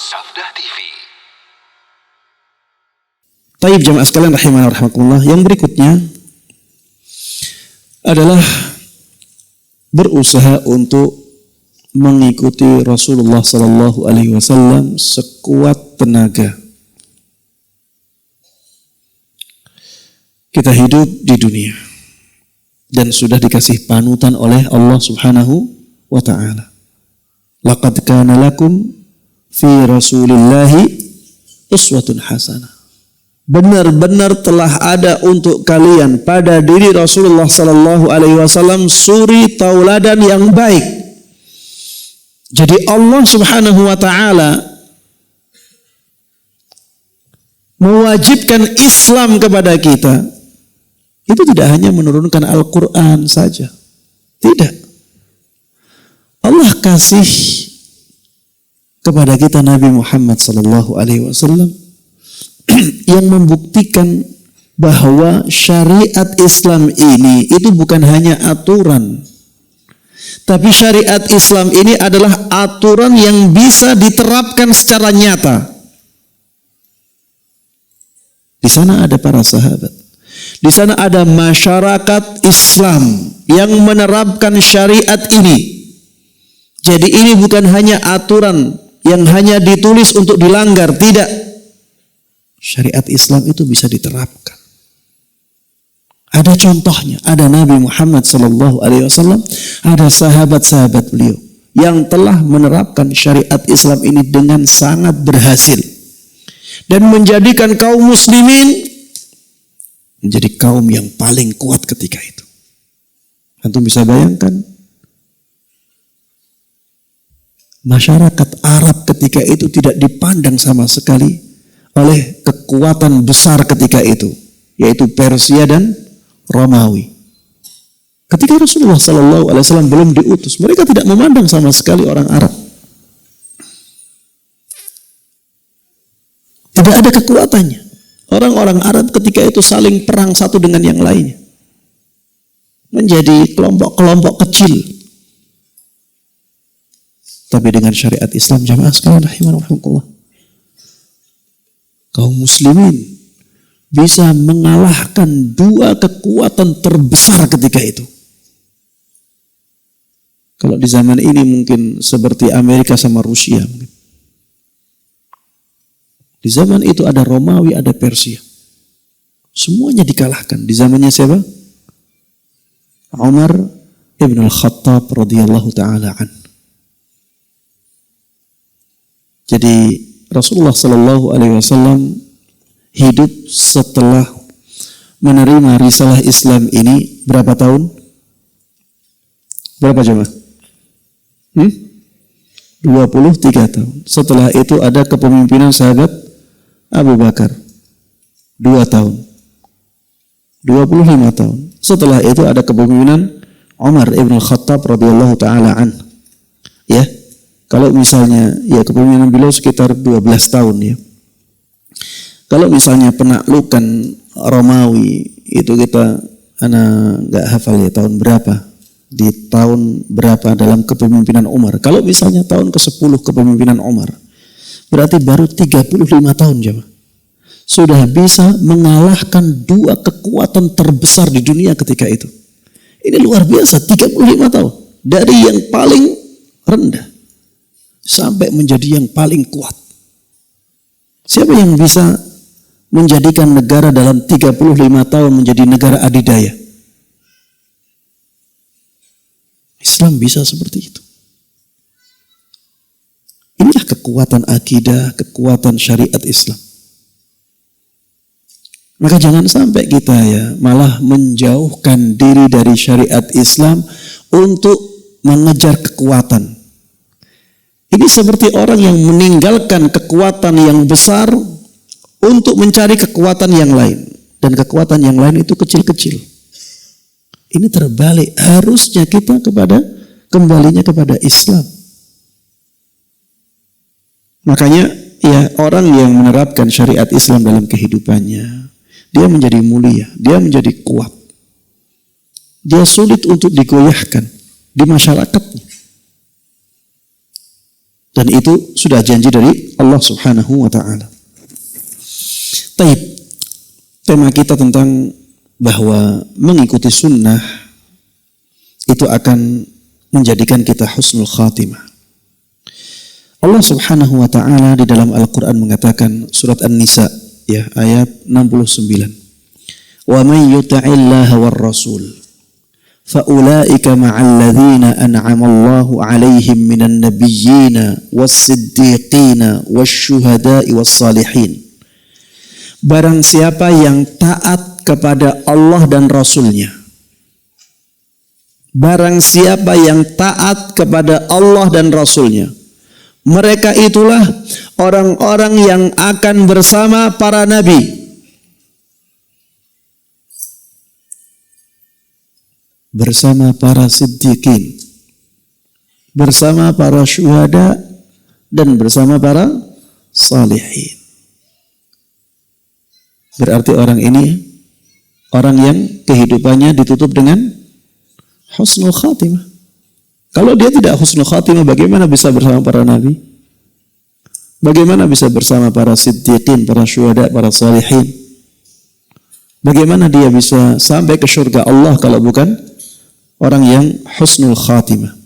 Safdah TV. Taib jamaah sekalian rahimana rahimakumullah, yang berikutnya adalah berusaha untuk mengikuti Rasulullah sallallahu alaihi wasallam sekuat tenaga. Kita hidup di dunia dan sudah dikasih panutan oleh Allah Subhanahu wa taala. Laqad kana lakum fi Rasulillahi uswatun hasanah. Benar-benar telah ada untuk kalian pada diri Rasulullah sallallahu alaihi wasallam suri tauladan yang baik. Jadi Allah Subhanahu wa taala mewajibkan Islam kepada kita. Itu tidak hanya menurunkan Al-Qur'an saja. Tidak. Allah kasih kepada kita Nabi Muhammad sallallahu alaihi wasallam yang membuktikan bahwa syariat Islam ini itu bukan hanya aturan, tapi syariat Islam ini adalah aturan yang bisa diterapkan secara nyata. Di sana ada para sahabat, di sana ada masyarakat Islam yang menerapkan syariat ini. Jadi ini bukan hanya aturan yang hanya ditulis untuk dilanggar, tidak. Syariat Islam itu bisa diterapkan. Ada contohnya, ada Nabi Muhammad sallallahu alaihi wasallam, ada sahabat-sahabat beliau yang telah menerapkan syariat Islam ini dengan sangat berhasil dan menjadikan kaum muslimin menjadi kaum yang paling kuat ketika itu. Antum bisa bayangkan masyarakat Arab ketika itu tidak dipandang sama sekali oleh kekuatan besar ketika itu, yaitu Persia dan Romawi. Ketika Rasulullah sallallahu alaihi wasallam belum diutus, mereka tidak memandang sama sekali orang Arab. Tidak ada kekuatannya. Orang-orang Arab ketika itu saling perang satu dengan yang lainnya. Menjadi kelompok-kelompok kecil. Tapi dengan syariat Islam, jamaah sekalian rahimakumullah, kaum muslimin bisa mengalahkan dua kekuatan terbesar ketika itu. Kalau di zaman ini mungkin seperti Amerika sama Rusia. Di zaman itu ada Romawi, ada Persia. Semuanya dikalahkan. Di zamannya siapa? Umar ibn al-Khattab radhiyallahu ta'ala an. Jadi Rasulullah sallallahu alaihi wasallam hidup setelah menerima risalah Islam ini berapa tahun? Berapa jemaah? 23 tahun. Setelah itu ada kepemimpinan sahabat Abu Bakar 2 tahun. 25 tahun. Setelah itu ada kepemimpinan Umar ibn Khattab radhiyallahu taala an. Ya. Kalau misalnya ya kepemimpinan beliau sekitar 12 tahun ya. Kalau misalnya penaklukan Romawi itu kita nggak hafal ya tahun berapa, di tahun berapa dalam kepemimpinan Umar. Kalau misalnya tahun ke-10 kepemimpinan Umar, berarti baru 35 tahun jemaah. Sudah bisa mengalahkan dua kekuatan terbesar di dunia ketika itu. Ini luar biasa, 35 tahun. Dari yang paling rendah sampai menjadi yang paling kuat. Siapa yang bisa menjadikan negara dalam 35 tahun menjadi negara adidaya? Islam bisa seperti itu. Inilah kekuatan akidah, kekuatan syariat Islam. Maka jangan sampai kita ya malah menjauhkan diri dari syariat Islam untuk mengejar kekuatan. Ini seperti orang yang meninggalkan kekuatan yang besar untuk mencari kekuatan yang lain. Dan kekuatan yang lain itu kecil-kecil. Ini terbalik. Harusnya kita kembalinya kepada Islam. Makanya ya orang yang menerapkan syariat Islam dalam kehidupannya, dia menjadi mulia, dia menjadi kuat. Dia sulit untuk digoyahkan di masyarakatnya. Dan itu sudah janji dari Allah Subhanahu wa taala. Baik. Tema kita tentang bahwa mengikuti sunnah itu akan menjadikan kita husnul khatimah. Allah Subhanahu wa taala di dalam Al-Qur'an mengatakan surat An-Nisa ya ayat 69. Wa may yuti'illaha war rasul fa ulaika ma'al ladzina an'ama Allahu 'alaihim minan nabiyyina was-siddiqina wasyuhada'i was-salihin. Barang siapa yang taat kepada Allah dan Rasulnya. Barang siapa yang taat kepada Allah dan Rasulnya, mereka itulah orang-orang yang akan bersama para nabi, bersama para siddiqin, bersama para syuhada, dan bersama para salihin. Berarti orang ini orang yang kehidupannya ditutup dengan husnul khatimah. Kalau dia tidak husnul khatimah, bagaimana bisa bersama para nabi? Bagaimana bisa bersama para siddiqin, para syuhada, para salihin? Bagaimana dia bisa sampai ke surga Allah kalau bukan orang yang husnul khatimah?